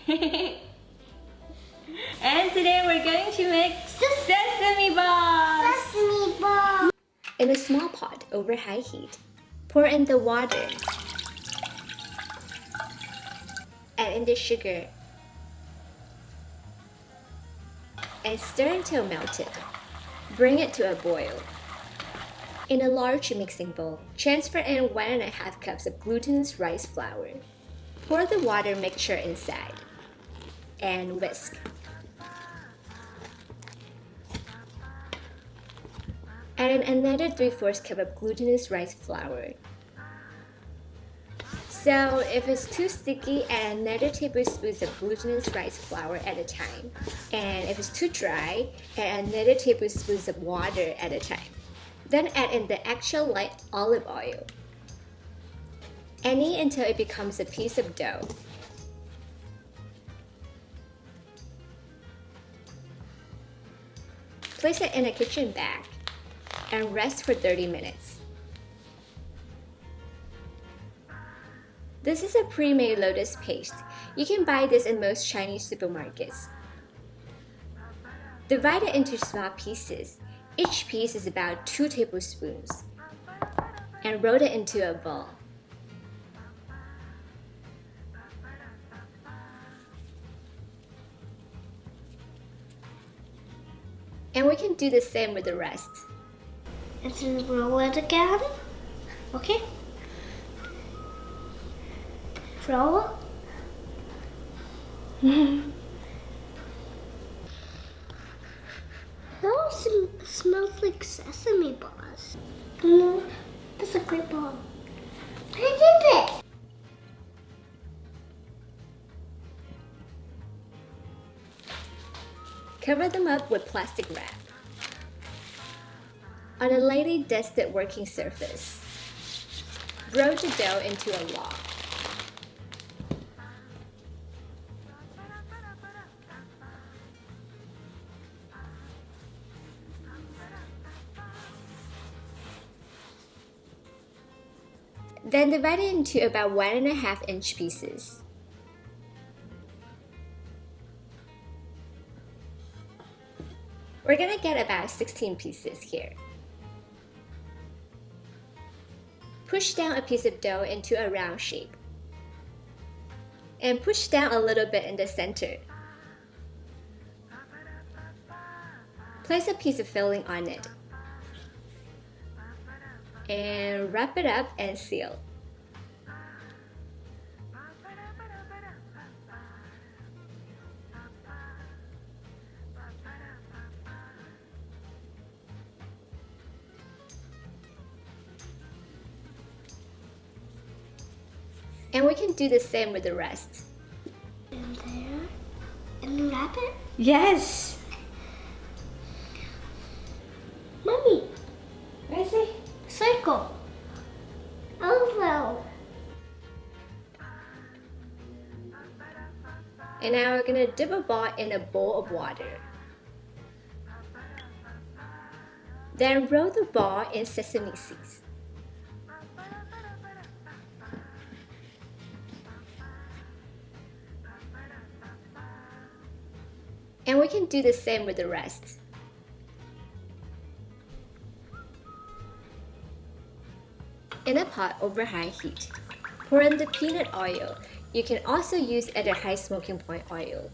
And today we're going to make sesame balls! Sesame ball! In a small pot over high heat, pour in the water. Add in the sugar. And stir until melted. Bring it to a boil. In a large mixing bowl, transfer in 1.5 cups of glutinous rice flour. Pour the water mixture inside and whisk. Add in another 3/4 cup of glutinous rice flour. So if it's too sticky, add another tablespoon of glutinous rice flour at a time. And if it's too dry, add another tablespoon of water at a time. Then add in the extra light olive oil. And knead until it becomes a piece of dough. Place it in a kitchen bag and rest for 30 minutes. This is a pre-made lotus paste. You can buy this in most Chinese supermarkets. Divide it into small pieces. Each piece is about 2 tablespoons. And roll it into a ball. And we can do the same with the rest. And then roll it again. Okay? Roll. Those smells like sesame balls. No, that's a great ball. I did it! Cover them up with plastic wrap. On a lightly dusted working surface, roll the dough into a log. Then divide it into about 1.5-inch pieces. We're gonna get about 16 pieces here. Push down a piece of dough into a round shape. And push down a little bit in the center. Place a piece of filling on it. And wrap it up and seal. And we can do the same with the rest. And there. And wrap it? Yes! Mommy, Where is it? circle. Oval. And now we're gonna dip a ball in a bowl of water. Then roll the ball in sesame seeds. And we can do the same with the rest. In a pot over high heat, pour in the peanut oil. You can also use other high smoking point oil.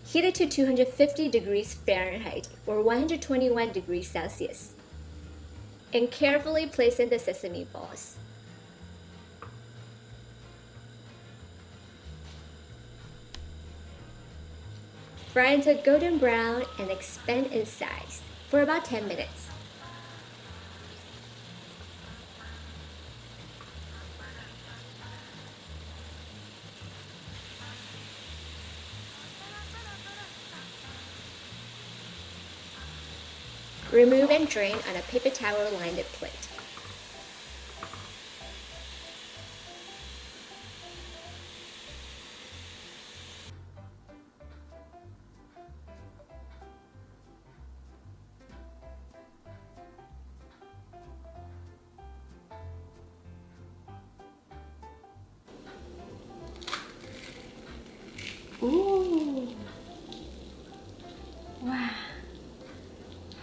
Heat it to 250 degrees Fahrenheit or 121 degrees Celsius. And carefully place in the sesame balls. Fry until golden brown and expand in size for about 10 minutes. Remove and drain on a paper towel lined plate. 哦，哇，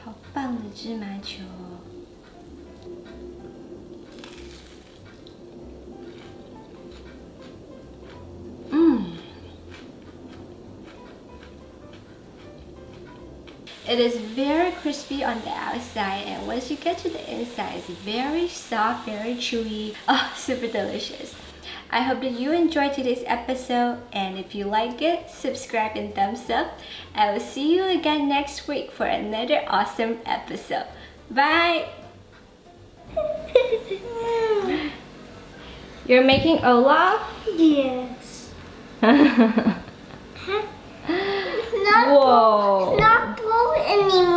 好棒的芝麻球哦！It is very crispy on the outside, and once you get to the inside, it's very soft, very chewy. Oh, super delicious. I hope that you enjoyed today's episode, and if you like it, subscribe and thumbs up. I will see you again next week for another awesome episode. Bye! You're making Olaf? Yes. Whoa! Not blue anymore.